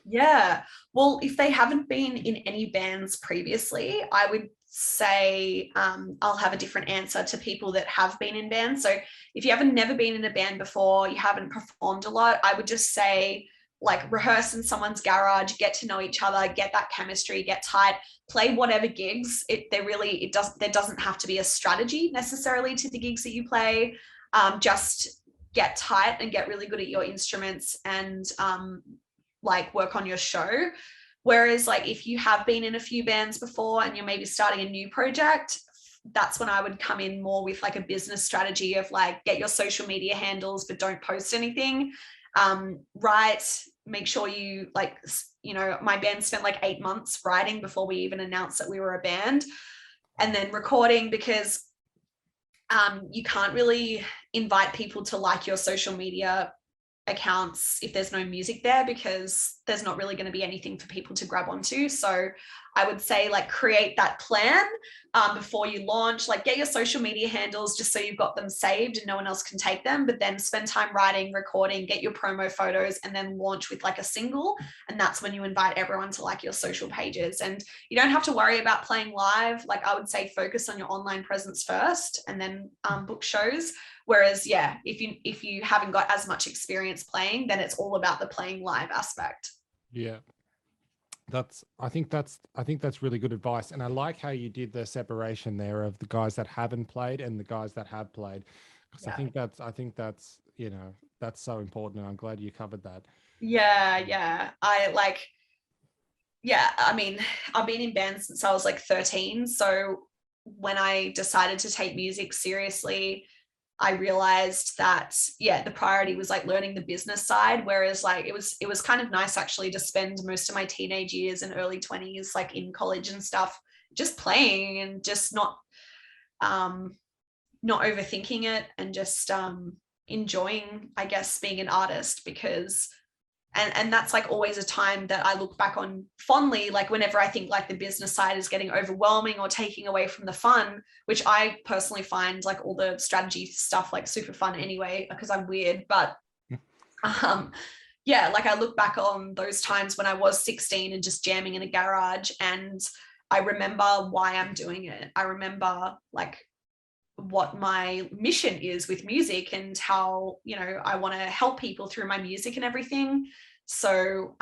Yeah, well, if they haven't been in any bands previously, I would say I'll have a different answer to people that have been in bands. So if you haven't never been in a band before, you haven't performed a lot, I would just say like rehearse in someone's garage, get to know each other, get that chemistry, get tight, play whatever gigs. There doesn't have to be a strategy necessarily to the gigs that you play. Just get tight and get really good at your instruments, and like work on your show. Whereas like if you have been in a few bands before and you're maybe starting a new project, that's when I would come in more with like a business strategy of like, get your social media handles, but don't post anything. Write, make sure you like, you know, my band spent like 8 months writing before we even announced that we were a band, and then recording, because you can't really invite people to like your social media accounts if there's no music there, because there's not really going to be anything for people to grab onto. So I would say like create that plan before you launch, like get your social media handles just so you've got them saved and no one else can take them, but then spend time writing, recording, get your promo photos, and then launch with like a single. And that's when you invite everyone to like your social pages. And you don't have to worry about playing live. Like I would say focus on your online presence first, and then book shows. Whereas, yeah, if you haven't got as much experience playing, then it's all about the playing live aspect. Yeah. I think that's really good advice. And I like how you did the separation there of the guys that haven't played and the guys that have played. Because Yeah. I think that's, you know, that's so important. And I'm glad you covered that. Yeah. I mean, I've been in bands since I was like 13. So when I decided to take music seriously, I realized that, yeah, the priority was like learning the business side. Whereas like it was kind of nice actually to spend most of my teenage years and early 20s, like in college and stuff, just playing and just not overthinking it, and just enjoying, I guess, being an artist. Because and that's like always a time that I look back on fondly, like whenever I think like the business side is getting overwhelming or taking away from the fun, which I personally find like all the strategy stuff like super fun anyway, because I'm weird. But yeah, like I look back on those times when I was 16 and just jamming in a garage, and I remember why I'm doing it. I remember like what my mission is with music and how, you know, I want to help people through my music and everything. So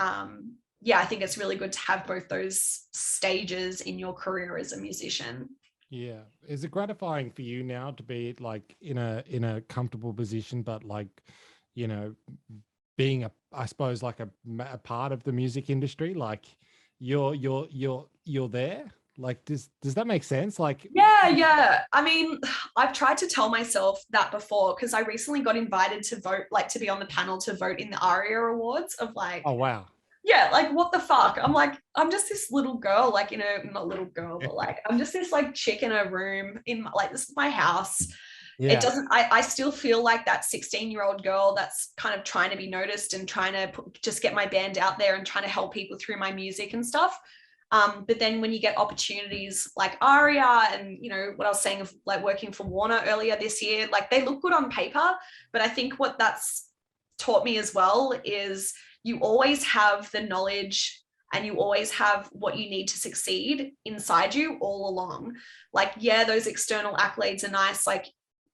yeah, I think it's really good to have both those stages in your career as a musician. Yeah. Is it gratifying for you now to be like in a comfortable position, but like, you know, being I suppose like a part of the music industry, like you're there? Like, does that make sense? Like, yeah. I mean, I've tried to tell myself that before, because I recently got invited to vote, like to be on the panel to vote in the ARIA Awards of like, oh wow. Yeah, like what the fuck? I'm like, I'm just this little girl, like, you know, not little girl, but like, I'm just this like chick in a room like, this is my house. Yeah. It doesn't, I still feel like that 16-year-old girl that's kind of trying to be noticed and trying to just get my band out there and trying to help people through my music and stuff. But then when you get opportunities like ARIA and, you know, what I was saying of like working for Warner earlier this year, like they look good on paper, but I think what that's taught me as well is you always have the knowledge and you always have what you need to succeed inside you all along. Like, yeah, those external accolades are nice. Like,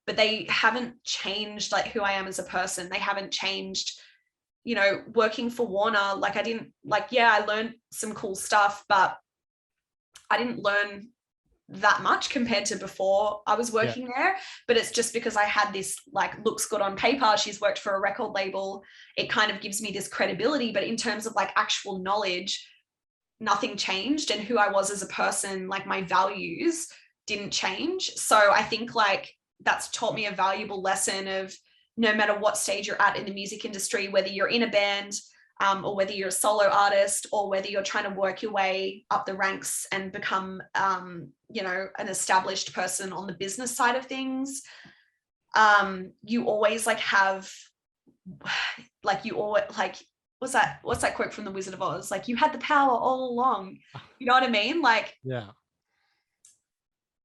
but they haven't changed like who I am as a person. They haven't changed, you know, working for Warner. Like I didn't like, yeah, I learned some cool stuff, but I didn't learn that much compared to before I was working there. But it's just because I had this like looks good on paper. She's worked for a record label. It kind of gives me this credibility, but in terms of like actual knowledge, nothing changed. And who I was as a person, like my values didn't change. So I think like that's taught me a valuable lesson of no matter what stage you're at in the music industry, whether you're in a band, or whether you're a solo artist, or whether you're trying to work your way up the ranks and become, you know, an established person on the business side of things, you always like have, like you always like, what's that quote from the Wizard of Oz? Like you had the power all along. You know what I mean? Like, yeah.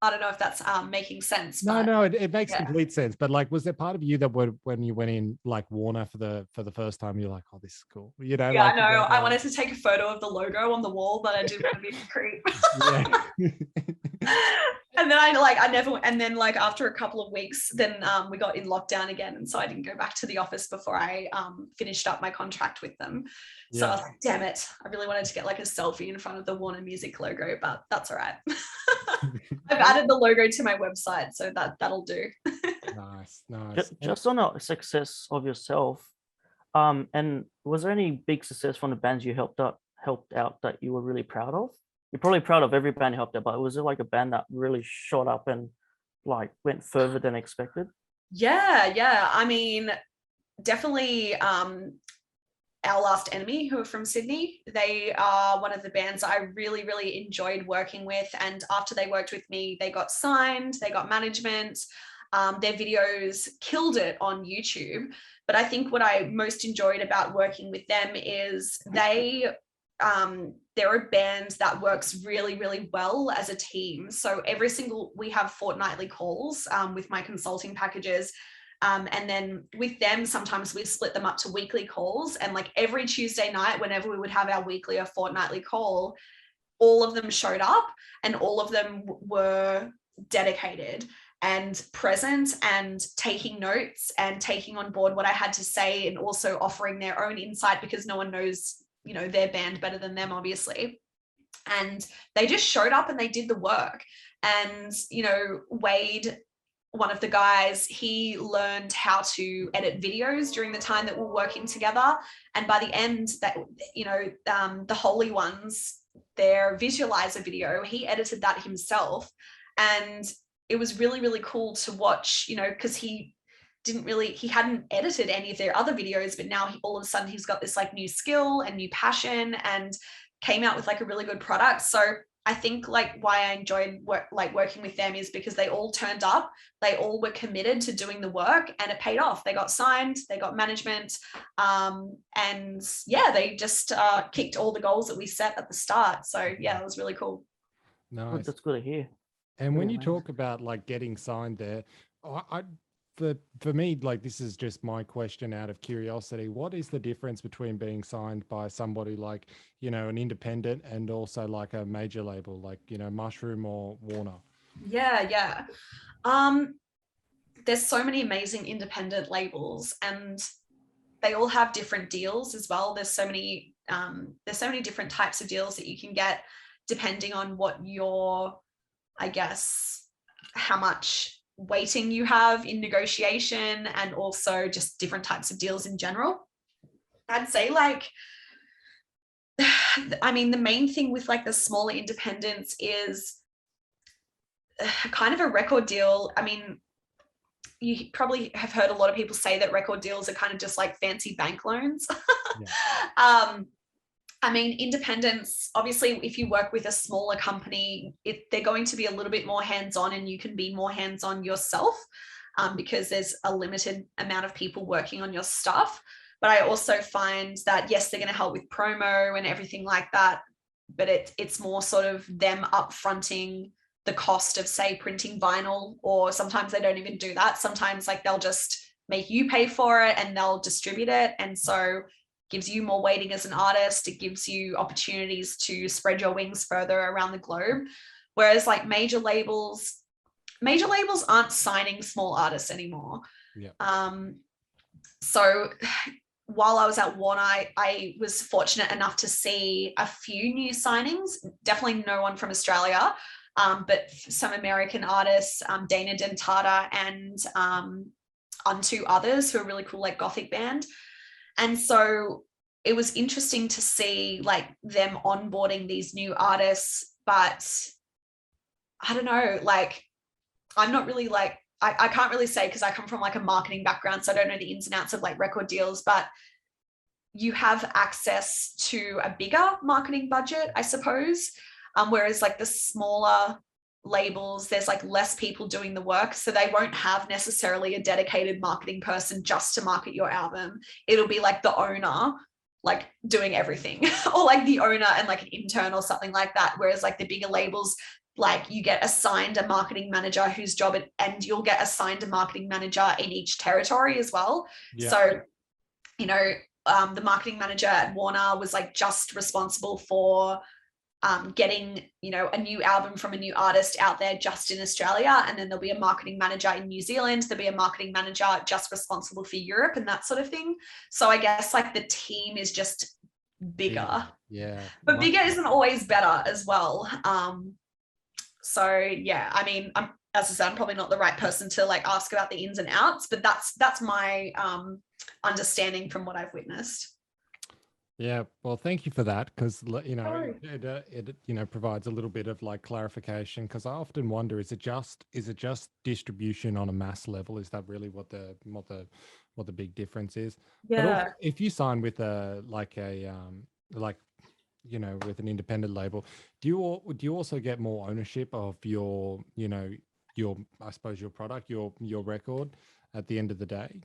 I don't know if that's making sense. No, it makes complete sense. But like, was there part of you that would, when you went in like Warner for the first time, you're like, oh, this is cool, you know? Yeah, like, I know. I wanted to take a photo of the logo on the wall, but I didn't want to be a creep. And then and then like after a couple of weeks, then we got in lockdown again, and so I didn't go back to the office before I finished up my contract with them. So I was like, damn it, I really wanted to get like a selfie in front of the Warner Music logo, but that's all right. I've added the logo to my website, so that'll do. Nice. Just on a success of yourself, and was there any big success from the bands you helped out that you were really proud of? You're probably proud of every band you helped out, but was there like a band that really shot up and like went further than expected? Yeah. I mean, definitely Our Last Enemy, who are from Sydney. They are one of the bands I really, really enjoyed working with. And after they worked with me, they got signed, they got management. Their videos killed it on YouTube. But I think what I most enjoyed about working with them is they're a band that works really, really well as a team. So we have fortnightly calls with my consulting packages. And then with them, sometimes we split them up to weekly calls. And like every Tuesday night, whenever we would have our weekly or fortnightly call, all of them showed up and all of them were dedicated and present and taking notes and taking on board what I had to say, and also offering their own insight, because no one knows, you know, their band better than them, obviously. And they just showed up and they did the work. And, you know, Wade, one of the guys, he learned how to edit videos during the time that we're working together. And by the end, that, you know, the Holy Ones, their visualizer video, he edited that himself. And it was really, really cool to watch, you know, because he hadn't edited any of their other videos, but now all of a sudden he's got this like new skill and new passion and came out with like a really good product. So I think like why I enjoyed working with them is because they all turned up, they all were committed to doing the work, and it paid off. They got signed, they got management, and yeah, they just kicked all the goals that we set at the start. So yeah, it was really cool. Nice. That's good to hear. And when you talk about like getting signed there, for me, like this is just my question out of curiosity. What is the difference between being signed by somebody like, you know, an independent and also like a major label, like, you know, Mushroom or Warner? Yeah. There's so many amazing independent labels, and they all have different deals as well. There's so many different types of deals that you can get depending on what your, I guess, how much weighting you have in negotiation, and also just different types of deals in general. I'd say like, I mean, the main thing with like the smaller independents is kind of a record deal. I mean, you probably have heard a lot of people say that record deals are kind of just like fancy bank loans. Yeah. I mean, independents, obviously, if you work with a smaller company, they're going to be a little bit more hands-on, and you can be more hands-on yourself because there's a limited amount of people working on your stuff. But I also find that, yes, they're going to help with promo and everything like that, but it's more sort of them upfronting the cost of, say, printing vinyl, or sometimes they don't even do that. Sometimes like they'll just make you pay for it and they'll distribute it. And so gives you more weighting as an artist. It gives you opportunities to spread your wings further around the globe. Whereas like major labels, major labels aren't signing small artists anymore. Yeah. So while I was at Warner, I was fortunate enough to see a few new signings, definitely no one from Australia, but some American artists, Dana Dentata and Unto Others, who are really cool, like Gothic band. And so it was interesting to see like them onboarding these new artists, but I don't know, like I'm not really like, I can't really say because I come from like a marketing background, so I don't know the ins and outs of like record deals, but you have access to a bigger marketing budget, I suppose. Whereas like the smaller labels, there's like less people doing the work. So they won't have necessarily a dedicated marketing person just to market your album. It'll be like the owner, like doing everything, or like the owner and like an intern or something like that. Whereas like the bigger labels, like you get assigned a marketing manager whose job and you'll get assigned a marketing manager in each territory as well. Yeah. So, you know, the marketing manager at Warner was like just responsible for getting, you know, a new album from a new artist out there just in Australia. And then there'll be a marketing manager in New Zealand. There'll be a marketing manager just responsible for Europe and that sort of thing. So I guess like the team is just bigger. Yeah. But bigger isn't always better as well. So yeah, I mean, as I said, I'm probably not the right person to like ask about the ins and outs, but that's my understanding from what I've witnessed. Yeah, well, thank you for that, because you know it you know provides a little bit of like clarification, because I often wonder, is it just distribution on a mass level? Is that really what the big difference is? Yeah. But also, if you sign with like you know, with an independent label, do you also get more ownership of your, you know, your, I suppose, your product, your record at the end of the day?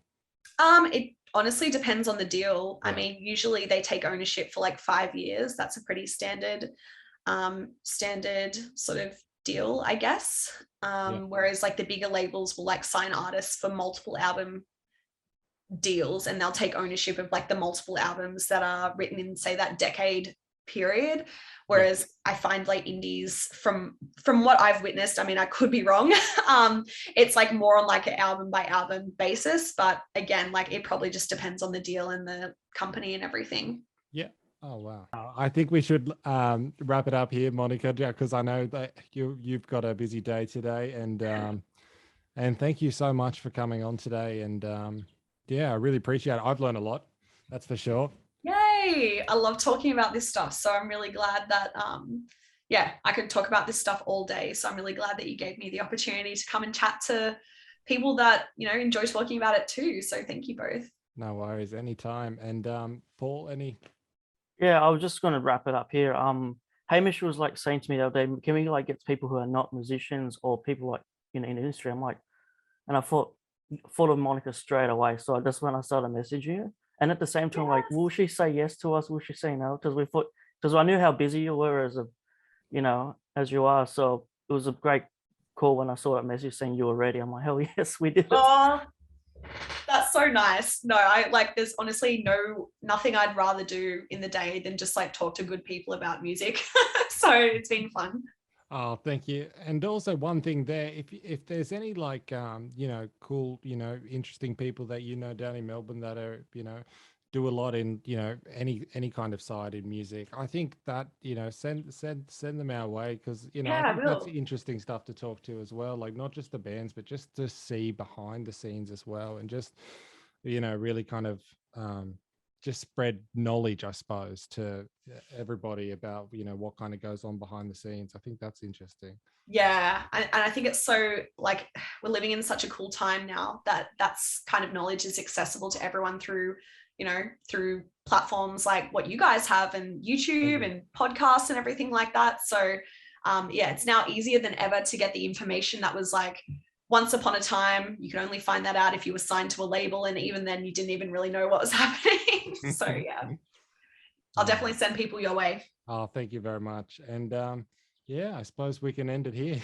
It honestly depends on the deal. Yeah. I mean, usually they take ownership for like 5 years. That's a pretty standard sort of deal, I guess. Whereas like the bigger labels will like sign artists for multiple album deals, and they'll take ownership of like the multiple albums that are written in, say, that decade period. Whereas I find like indies, from what I've witnessed, I mean, I could be wrong, it's like more on like an album by album basis, but again, like it probably just depends on the deal and the company and everything. Yeah. Oh wow. I think we should wrap it up here, Monica, because I know that you've got a busy day today, and thank you so much for coming on today, and yeah, I really appreciate it. I've learned a lot, that's for sure. Yay! I love talking about this stuff. So I'm really glad that, I could talk about this stuff all day. So I'm really glad that you gave me the opportunity to come and chat to people that, you know, enjoy talking about it too. So thank you both. No worries, anytime. And Paul, any? Yeah, I was just going to wrap it up here. Hamish was like saying to me the other day, can we like get people who are not musicians or people like, you know, in the industry? I'm like, and I thought of Monica straight away. So that's when I started messaging her. And at the same time, like, will she say yes to us? Will she say no? Because I knew how busy you were as you are. So it was a great call when I saw that message saying you were ready. I'm like, hell yes, we did it. Oh, that's so nice. No, there's honestly nothing I'd rather do in the day than just like talk to good people about music. So it's been fun. Oh, thank you. And also one thing there, if there's any like, you know, cool, you know, interesting people that, you know, down in Melbourne that are, you know, do a lot in, you know, any kind of side in music, I think that, you know, send them our way, because, you know, I think that's interesting stuff to talk to as well. Like not just the bands, but just to see behind the scenes as well, and just, you know, really kind of, just spread knowledge, I suppose, to everybody about, you know, what kind of goes on behind the scenes. I think that's interesting. Yeah. And I think it's so like, we're living in such a cool time now that that's kind of knowledge is accessible to everyone through, you know, through platforms like what you guys have and YouTube and podcasts and everything like that. So it's now easier than ever to get the information that was like, once upon a time, you could only find that out if you were signed to a label, and even then you didn't even really know what was happening. So yeah, I'll definitely send people your way. Oh, thank you very much. And I suppose we can end it here.